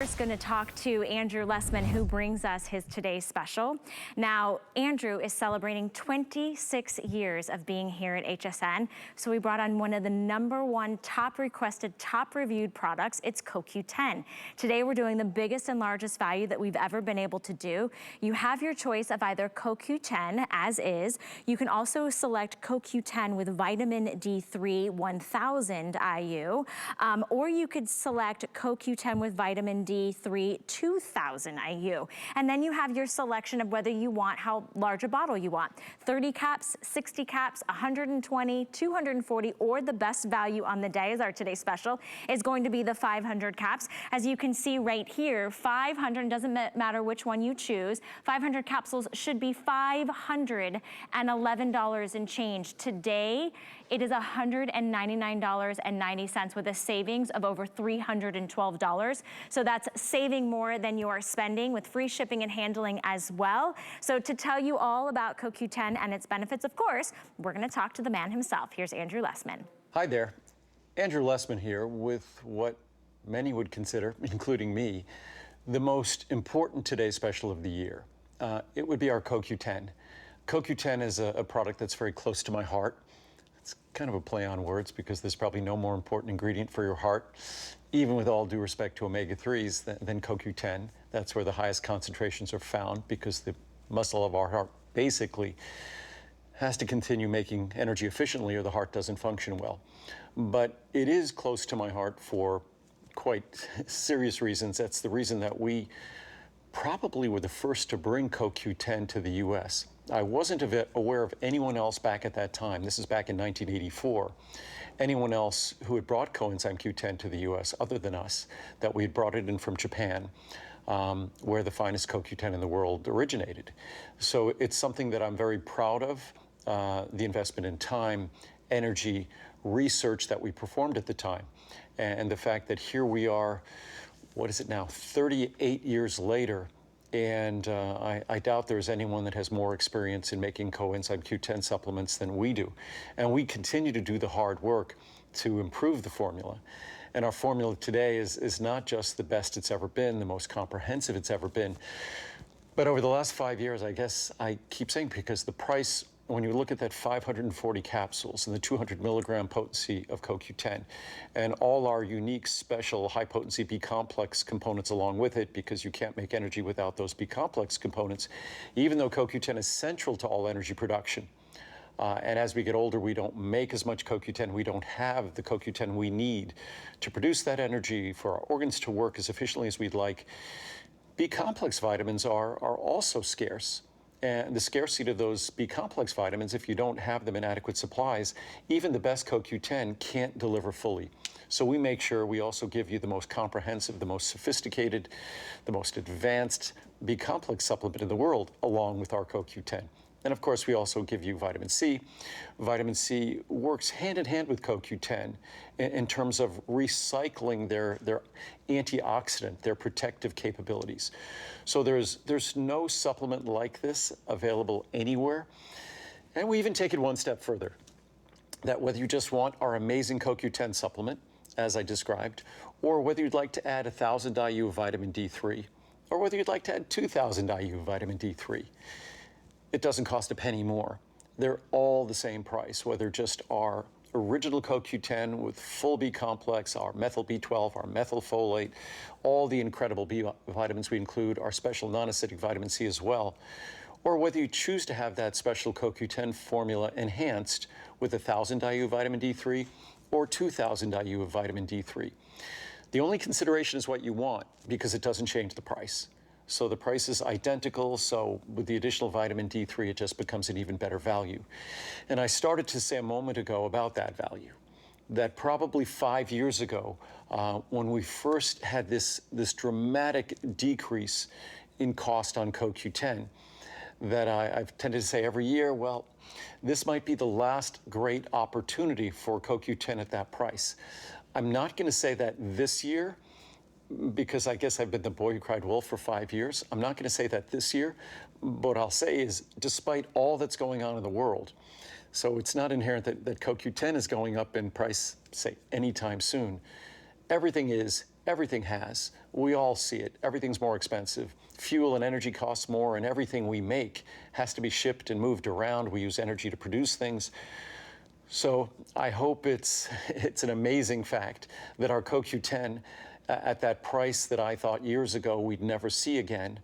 We're going to talk to Andrew Lessman, who brings us his today's special. Now, Andrew is celebrating 26 years of being here at HSN, so we brought on one of the #1 top requested, top reviewed products. It's CoQ10. Today, we're doing the biggest and largest value that we've ever been able to do. You have your choice of either CoQ10 as is. You can also select CoQ10 with vitamin D3 1000 IU, or you could select CoQ10 with vitamin D3 2000 IU. And then you have your selection of whether you want how large a bottle you want. 30 caps, 60 caps, 120, 240, or the best value on the day is our today's special is going to be the 500 caps. As you can see right here, 500, doesn't matter which one you choose, 500 capsules should be $511 and change. Today, it is $199.90 with a savings of over $312. So that's saving more than you are spending with free shipping and handling as well. So to tell you all about CoQ10 and its benefits, of course, we're gonna talk to the man himself. Here's Andrew Lessman. Hi there. Andrew Lessman here with what many would consider, including me, the most important Today Special of the year. It would be our CoQ10. CoQ10 is a product that's very close to my heart. It's kind of a play on words because there's probably no more important ingredient for your heart, even with all due respect to omega-3s, than CoQ10. That's where the highest concentrations are found because the muscle of our heart basically has to continue making energy efficiently or the heart doesn't function well. But it is close to my heart for quite serious reasons. That's the reason that we probably were the first to bring CoQ10 to the US. I wasn't aware of anyone else back at that time. This is back in 1984. Anyone else who had brought CoEnzyme Q10 to the US other than us, that we had brought it in from Japan, where the finest CoQ10 in the world originated. So it's something that I'm very proud of, the investment in time, energy, research that we performed at the time, and the fact that here we are, what is it now, 38 years later, and I doubt there's anyone that has more experience in making CoEnzyme Q10 supplements than we do. And we continue to do the hard work to improve the formula. And our formula today is not just the best it's ever been, the most comprehensive it's ever been, but over the last 5 years, I guess I keep saying, because the price, when you look at that 540 capsules and the 200 milligram potency of CoQ10 and all our unique special high potency Bcomplex components along with it, because you can't make energy without those Bcomplex components, even though CoQ10 is central to all energy production. And as we get older, we don't make as much CoQ10. We don't have the CoQ10 we need to produce that energy for our organs to work as efficiently as we'd like. Bcomplex vitamins are also scarce. And the scarcity of those Bcomplex vitamins, if you don't have them in adequate supplies, even the best CoQ10 can't deliver fully. So we make sure we also give you the most comprehensive, the most sophisticated, the most advanced Bcomplex supplement in the world, along with our CoQ10. And of course, we also give you vitamin C. Vitamin C works hand in hand with CoQ10 in terms of recycling their antioxidant, their protective capabilities. So there's no supplement like this available anywhere. And we even take it one step further, that whether you just want our amazing CoQ10 supplement, as I described, or whether you'd like to add 1,000 IU of vitamin D3, or whether you'd like to add 2,000 IU of vitamin D3, it doesn't cost a penny more. They're all the same price, whether just our original CoQ10 with full Bcomplex, our methyl B12, our methyl folate, all the incredible B vitamins we include, our special non-acidic vitamin C as well, or whether you choose to have that special CoQ10 formula enhanced with 1,000 IU of vitamin D3 or 2,000 IU of vitamin D3. The only consideration is what you want, because it doesn't change the price. So the price is identical, so with the additional vitamin D3, it just becomes an even better value. And I started to say a moment ago about that value, that probably 5 years ago, when we first had this dramatic decrease in cost on CoQ10, that I've tended to say every year, well, this might be the last great opportunity for CoQ10 at that price. I'm not going to say that this year, because I guess I've been the boy who cried wolf for 5 years. I'm not going to say that this year, but what I'll say is, despite all that's going on in the world, so it's not inherent that CoQ10 is going up in price, say, anytime soon. Everything is Everything has. We all see it. Everything's more expensive. Fuel and energy costs more, and everything we make has to be shipped and moved around. We use energy to produce things. So I hope it's an amazing fact that our CoQ10, at that price that I thought years ago we'd never see again,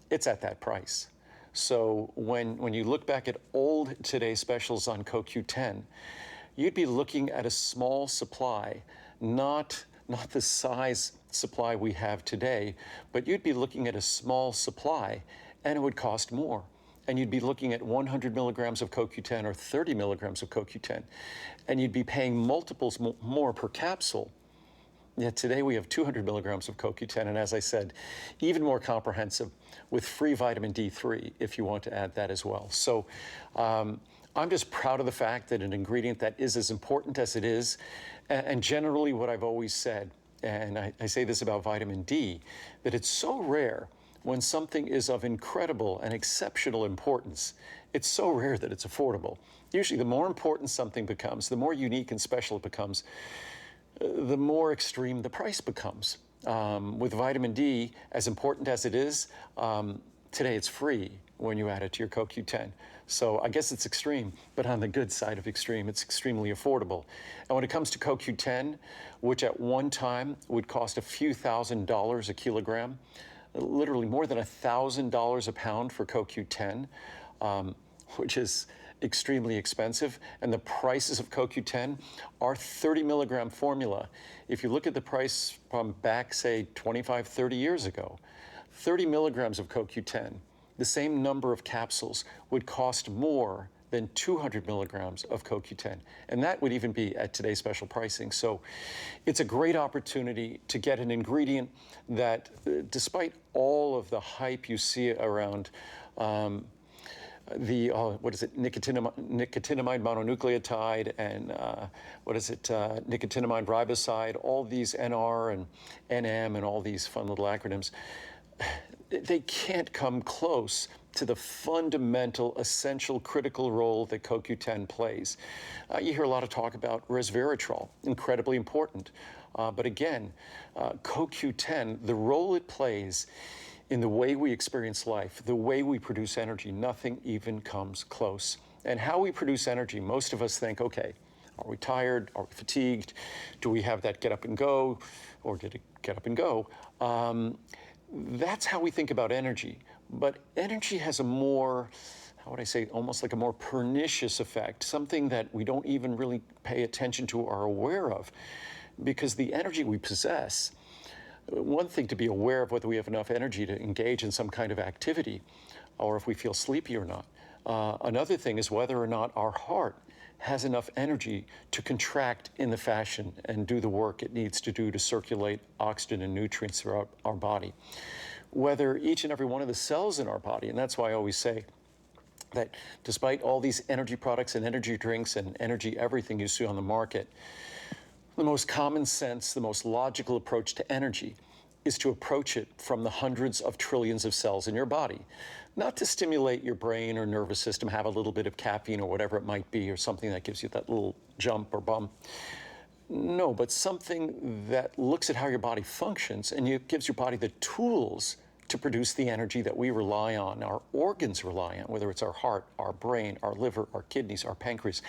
it's at that price. So when you look back at old Today Specials on CoQ10, you'd be looking at a small supply, not the size supply we have today, but you'd be looking at a small supply, and it would cost more. And you'd be looking at 100 milligrams of CoQ10 or 30 milligrams of CoQ10, and you'd be paying multiples more per capsule. Yet today we have 200 milligrams of CoQ10, and as I said, even more comprehensive with free vitamin D3 if you want to add that as well. So I'm just proud of the fact that an ingredient that is as important as it is, and generally what I've always said, and I say this about vitamin D, that it's so rare when something is of incredible and exceptional importance. It's so rare that it's affordable. Usually the more important something becomes, the more unique and special it becomes, the more extreme the price becomes. With vitamin D, as important as it is, today it's free when you add it to your CoQ10. So I guess it's extreme, but on the good side of extreme, it's extremely affordable. And when it comes to CoQ10, which at one time would cost a few $1,000s a kilogram, literally more than $1,000 a pound for CoQ10, which is extremely expensive, and the prices of CoQ10 are 30 milligram formula. If you look at the price from back, say, 25, 30 years ago, 30 milligrams of CoQ10, the same number of capsules would cost more than 200 milligrams of CoQ10. And that would even be at today's special pricing. So it's a great opportunity to get an ingredient that, despite all of the hype you see around nicotinamide mononucleotide and nicotinamide riboside, all these NR and NM and all these fun little acronyms, they can't come close to the fundamental, essential, critical role that CoQ10 plays. You hear a lot of talk about resveratrol, incredibly important. But again, CoQ10, the role it plays in the way we experience life, the way we produce energy, nothing even comes close. And how we produce energy, most of us think, okay, are we tired? Are we fatigued? Do we have that get up and go? Or did it get up and go? That's how we think about energy. But energy has a more, how would I say, almost like a more pernicious effect, something that we don't even really pay attention to or are aware of. Because the energy we possess, one thing to be aware of whether we have enough energy to engage in some kind of activity, or if we feel sleepy or not. Another thing is whether or not our heart has enough energy to contract in the fashion and do the work it needs to do to circulate oxygen and nutrients throughout our body. Whether each and every one of the cells in our body, and that's why I always say that despite all these energy products and energy drinks and energy everything you see on the market, the most common sense, the most logical approach to energy is to approach it from the hundreds of trillions of cells in your body. Not to stimulate your brain or nervous system, have a little bit of caffeine or whatever it might be, or something that gives you that little jump or bump. No, but something that looks at how your body functions and gives your body the tools to produce the energy that we rely on, our organs rely on, whether it's our heart, our brain, our liver, our kidneys, our pancreas.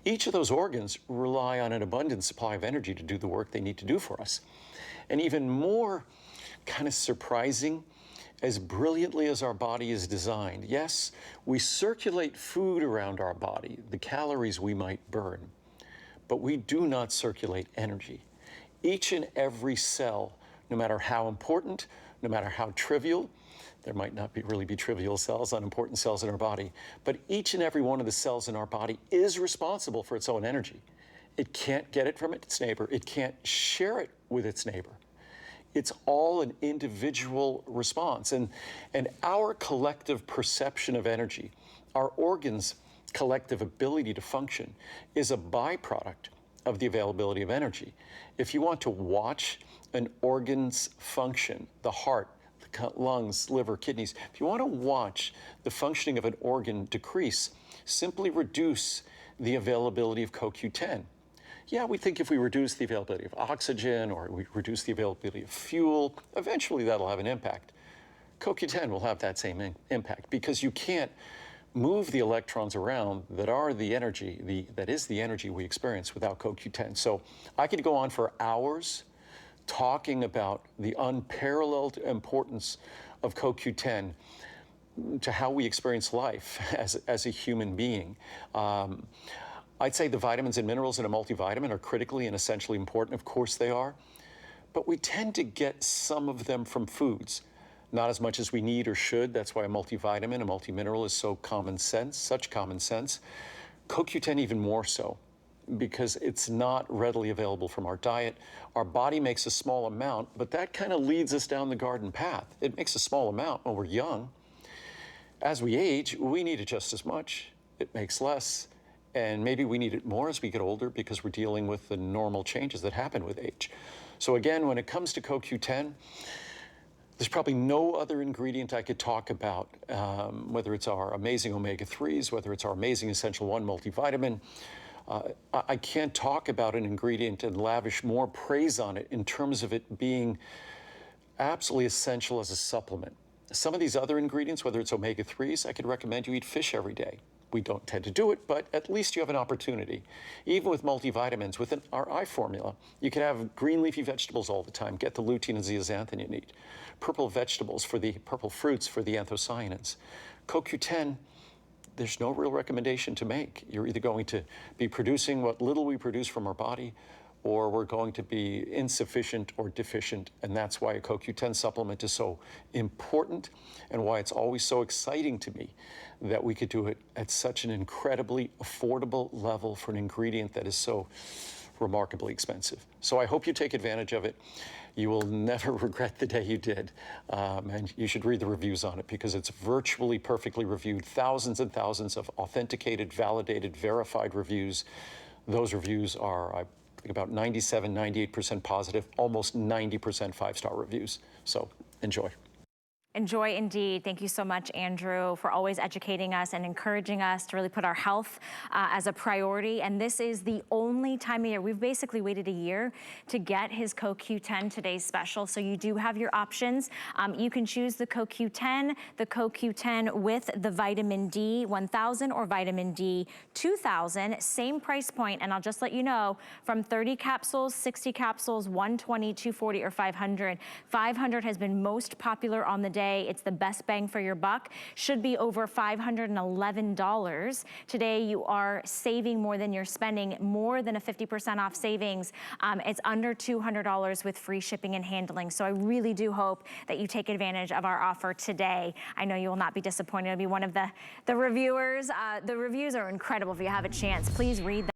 Each of those organs rely on an abundant supply of energy to do the work they need to do for us. And even more kind of surprising, as brilliantly as our body is designed, yes, we circulate food around our body, the calories we might burn, but we do not circulate energy. Each and every cell, no matter how important, no matter how trivial, there might not really be trivial cells, unimportant cells in our body, but each and every one of the cells in our body is responsible for its own energy. It can't get it from its neighbor. It can't share it with its neighbor. It's all an individual response. And our collective perception of energy, our organs' collective ability to function, is a byproduct of the availability of energy. If you want to watch an organ's function, the heart, the lungs, liver, kidneys, if you want to watch the functioning of an organ decrease, simply reduce the availability of CoQ10. Yeah, we think if we reduce the availability of oxygen or we reduce the availability of fuel, eventually that'll have an impact. CoQ10 will have that same impact because you can't move the electrons around that are the energy, that is the energy we experience without CoQ10. So I could go on for hours talking about the unparalleled importance of CoQ10 to how we experience life as a human being. I'd say the vitamins and minerals in a multivitamin are critically and essentially important. Of course they are. But we tend to get some of them from foods. Not as much as we need or should. That's why a multivitamin, a multimineral is so common sense, such common sense. CoQ10 even more so, because it's not readily available from our diet. Our body makes a small amount, but that kind of leads us down the garden path. It makes a small amount when we're young. As we age, we need it just as much. It makes less. And maybe we need it more as we get older because we're dealing with the normal changes that happen with age. So again, when it comes to CoQ10, there's probably no other ingredient I could talk about, whether it's our amazing omega-3s, whether it's our amazing Essential 1 multivitamin. I can't talk about an ingredient and lavish more praise on it in terms of it being absolutely essential as a supplement. Some of these other ingredients, whether it's omega-3s, I could recommend you eat fish every day. We don't tend to do it, but at least you have an opportunity. Even with multivitamins, within our eye formula, you can have green leafy vegetables all the time, get the lutein and zeaxanthin you need. Purple vegetables for the purple fruits for the anthocyanins. CoQ10, there's no real recommendation to make. You're either going to be producing what little we produce from our body, or we're going to be insufficient or deficient. And that's why a CoQ10 supplement is so important and why it's always so exciting to me that we could do it at such an incredibly affordable level for an ingredient that is so remarkably expensive. So I hope you take advantage of it. You will never regret the day you did. And you should read the reviews on it because it's virtually perfectly reviewed. Thousands and thousands of authenticated, validated, verified reviews. Those reviews are, I think, about 97, 98% positive, almost 90% five-star reviews. So enjoy. Enjoy indeed. Thank you so much, Andrew, for always educating us and encouraging us to really put our health as a priority. And this is the only time of year. We've basically waited a year to get his CoQ10 Today's Special. So you do have your options. You can choose the CoQ10 with the vitamin D 1000 or vitamin D 2000. Same price point. And I'll just let you know, from 30 capsules, 60 capsules, 120, 240, or 500. 500 has been most popular on the day. It's the best bang for your buck. Should be over $511. Today you are saving more than you're spending, more than a 50% off savings. It's under $200 with free shipping and handling. So I really do hope that you take advantage of our offer today. I know you will not be disappointed. It'll be one of the reviewers. The reviews are incredible. If you have a chance, please read them.